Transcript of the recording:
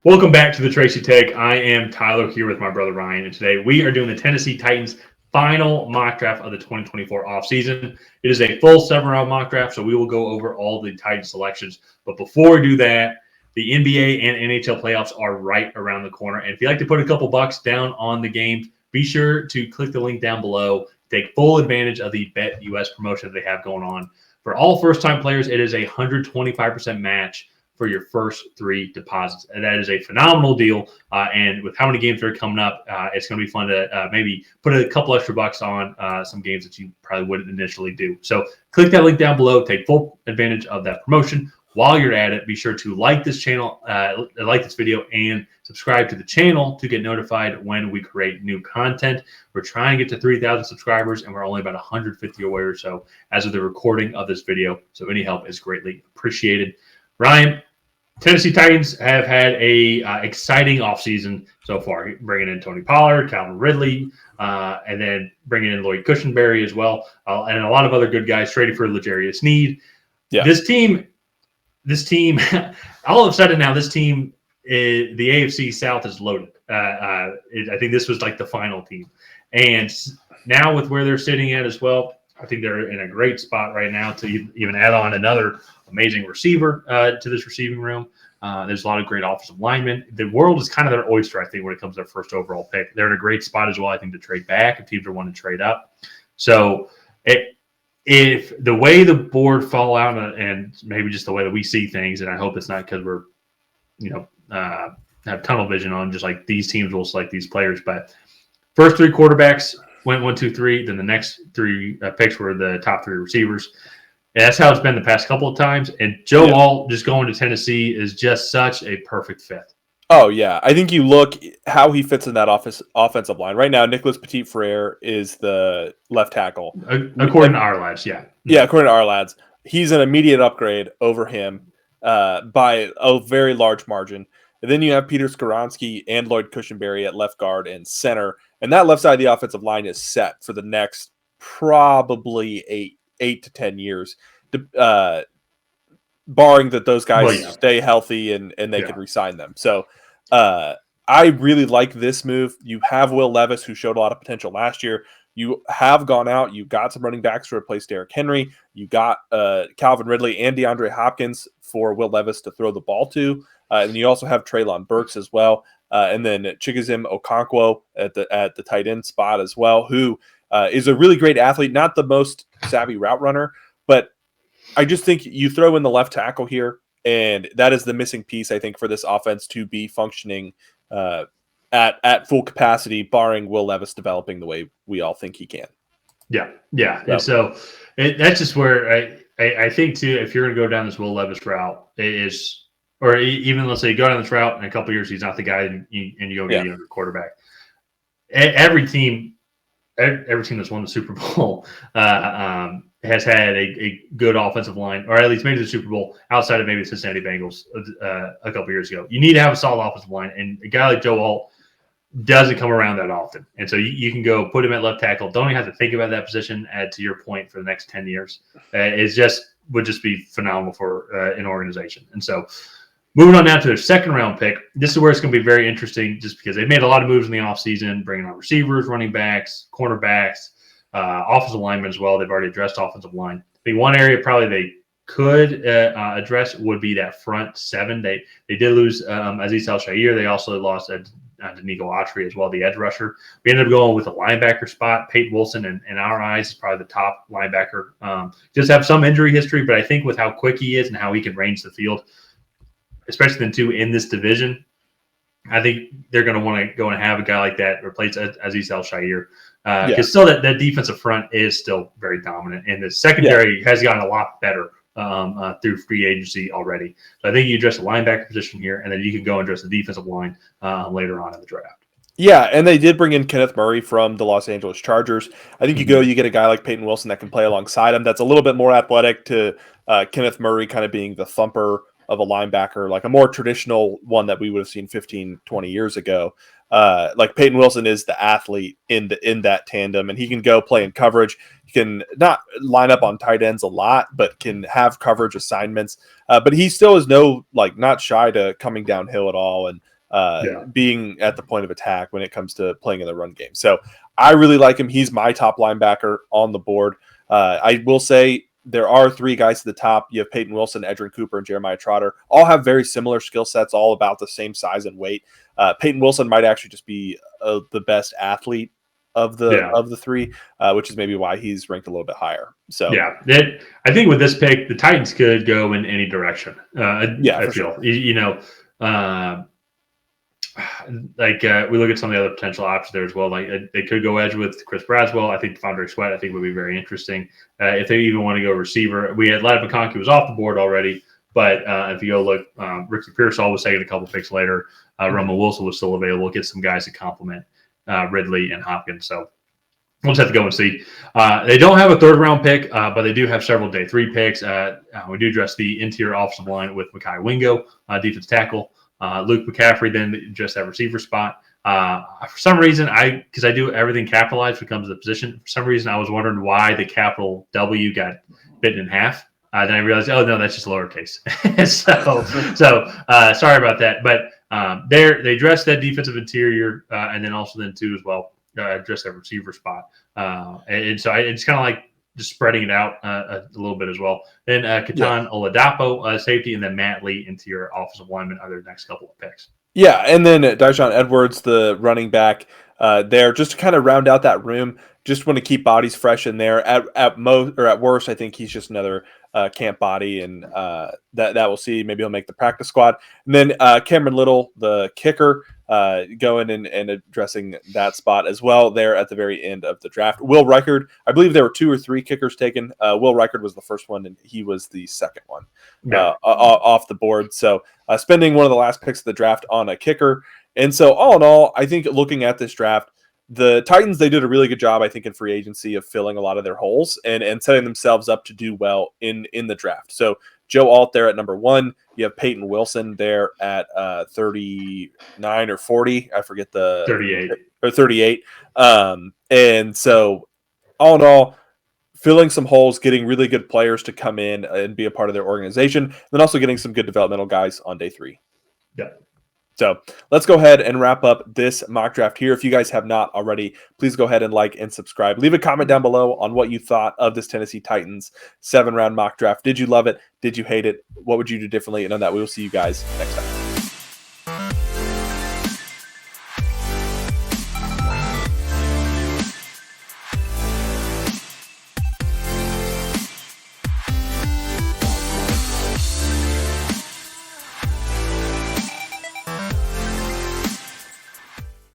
Welcome back to the Tracy Take. I am Tyler here with my brother Ryan, and today we are doing the Tennessee Titans final mock draft of the 2024 offseason. It is a full 7-round mock draft, so we will go over all the Titans selections. But before we do that, the NBA and NHL playoffs are right around the corner. And if you'd like to put a couple bucks down on the games, be sure to click the link down below. Take full advantage of the Bet US promotion that they have going on. For all first-time players, it is a 125% match for your first 3 deposits. And that is a phenomenal deal. And with how many games are coming up, it's going to be fun to maybe put a couple extra bucks on some games that you probably wouldn't initially do. So click that link down below. Take full advantage of that promotion. While you're at it, be sure to like this channel, like this video, and subscribe to the channel to get notified when we create new content. We're trying to get to 3,000 subscribers, and we're only about 150 away or so as of the recording of this video. So any help is greatly appreciated. Ryan, Tennessee Titans have had a exciting offseason so far, bringing in Tony Pollard, Calvin Ridley, and then bringing in Lloyd Cushenberry as well, and a lot of other good guys, trading for L'Jarius Sneed. Yeah. This team, all of a sudden now, this team, the AFC South is loaded. I think this was like the final team. And now with where they're sitting at as well, I think they're in a great spot right now to even add on another amazing receiver to this receiving room. There's a lot of great offensive linemen. The world is kind of their oyster, I think, when it comes to their first overall pick. They're in a great spot as well, I think, to trade back if teams are wanting to trade up. So if the way the board fall out and maybe just the way that we see things, and I hope it's not because we're, have tunnel vision on just like these teams will select these players, but first 3 quarterbacks went 1, 2, 3. Then the next 3 picks were the top 3 receivers. And that's how it's been the past couple of times. And Joe Alt just going to Tennessee is just such a perfect fit. Oh, yeah. I think you look how he fits in that offensive line. Right now, Nicholas Petit-Frere is the left tackle. According to our lads, yeah. Yeah, according to our lads. He's an immediate upgrade over him by a very large margin. And then you have Peter Skoronski and Lloyd Cushenberry at left guard and center. And that left side of the offensive line is set for the next probably 8 to 10 years, barring that those guys stay healthy and they can re-sign them. So I really like this move. You have Will Levis, who showed a lot of potential last year. You have gone out. You got some running backs to replace Derrick Henry. You got Calvin Ridley and DeAndre Hopkins for Will Levis to throw the ball to. And you also have Treylon Burks as well. And then Chigoziem Okonkwo at the tight end spot as well, who is a really great athlete, not the most savvy route runner, but I just think you throw in the left tackle here, and that is the missing piece, I think, for this offense to be functioning at full capacity, barring Will Levis developing the way we all think he can. Yeah. And so that's just where I think, too, if you're going to go down this Will Levis route, or even let's say you go down this route in a couple of years, he's not the guy, and you go get a younger quarterback. Every team that's won the Super Bowl has had a good offensive line, or at least made the Super Bowl outside of maybe the Cincinnati Bengals a couple years ago. You need to have a solid offensive line, and a guy like Joe Alt doesn't come around that often. And so you can go put him at left tackle. Don't even have to think about that position, to your point, for the next 10 years. Would just be phenomenal for an organization. And so moving on now to their second-round pick, this is where it's going to be very interesting just because they've made a lot of moves in the offseason, bringing on receivers, running backs, cornerbacks, offensive linemen as well. They've already addressed offensive line. I think one area probably they could address would be that front 7. They did lose Azeez Al-Shaair. They also lost Danico Autry as well, the edge rusher. We ended up going with a linebacker spot. Peyton Wilson, in our eyes, is probably the top linebacker. Just have some injury history, but I think with how quick he is and how he can range the field, especially then too in this division, I think they're going to want to go and have a guy like that replace Azeez Al-Shaair. Because still that defensive front is still very dominant, and the secondary has gotten a lot better through free agency already. So I think you address the linebacker position here, and then you can go and address the defensive line later on in the draft. Yeah, and they did bring in Kenneth Murray from the Los Angeles Chargers. I think you get a guy like Peyton Wilson that can play alongside him. That's a little bit more athletic to Kenneth Murray kind of being the thumper of a linebacker, like a more traditional one that we would have seen 15, 20 years ago. Like Peyton Wilson is the athlete in that tandem, and he can go play in coverage. He can not line up on tight ends a lot, but can have coverage assignments. But he still is not shy to coming downhill at all. And being at the point of attack when it comes to playing in the run game. So I really like him. He's my top linebacker on the board. I will say there are 3 guys at the top. You have Peyton Wilson, Edgerrin Cooper, and Jeremiah Trotter. All have very similar skill sets, all about the same size and weight. Peyton Wilson might actually just be the best athlete of the 3, which is maybe why he's ranked a little bit higher. So I think with this pick, the Titans could go in any direction. I feel sure. We look at some of the other potential options there as well. Like they could go edge with Chris Braswell. I think DeFondre Sweat, I think, would be very interesting. If they even want to go receiver, we had Ladd McConkey was off the board already. But if you go look, Ricky Pearsall was taken a couple picks later. Roman Wilson was still available. Get some guys to complement Ridley and Hopkins. So we'll just have to go and see. They don't have a 3rd-round pick, but they do have several day 3 picks. We do address the interior offensive line with Mekhi Wingo, defensive tackle. Luke McCaffrey then just that receiver spot. For some reason, because I do everything capitalized when it comes to the position, for some reason I was wondering why the capital W got bitten in half. Then I realized, oh no, that's just lowercase. so sorry about that. But they address that defensive interior, and then also then too as well address that receiver spot. And so it's kind of like just spreading it out a little bit as well. Then Katan Oladapo, safety, and then Matt Lee, interior offensive lineman, are their next couple of picks. Yeah, and then Dyjon Edwards, the running back, there, just to kind of round out that room. Just want to keep bodies fresh in there. At most or at worst, I think he's just another camp body, and that we'll see. Maybe he'll make the practice squad. And then Cameron Little, the kicker, going and addressing that spot as well there at the very end of the draft. Will Reichard, I believe there were 2 or 3 kickers taken. Will Reichard was the first one, and he was the second one off the board. So spending one of the last picks of the draft on a kicker. And so all in all, I think looking at this draft, the Titans, they did a really good job, I think, in free agency of filling a lot of their holes and setting themselves up to do well in the draft. So Joe Alt there at number 1. You have Peyton Wilson there at 39 or 40. I forget the 38 or 38. And so all in all, filling some holes, getting really good players to come in and be a part of their organization, then also getting some good developmental guys on day 3. Yeah. So let's go ahead and wrap up this mock draft here. If you guys have not already, please go ahead and like and subscribe. Leave a comment down below on what you thought of this Tennessee Titans 7-round mock draft. Did you love it? Did you hate it? What would you do differently? And on that, we will see you guys next time.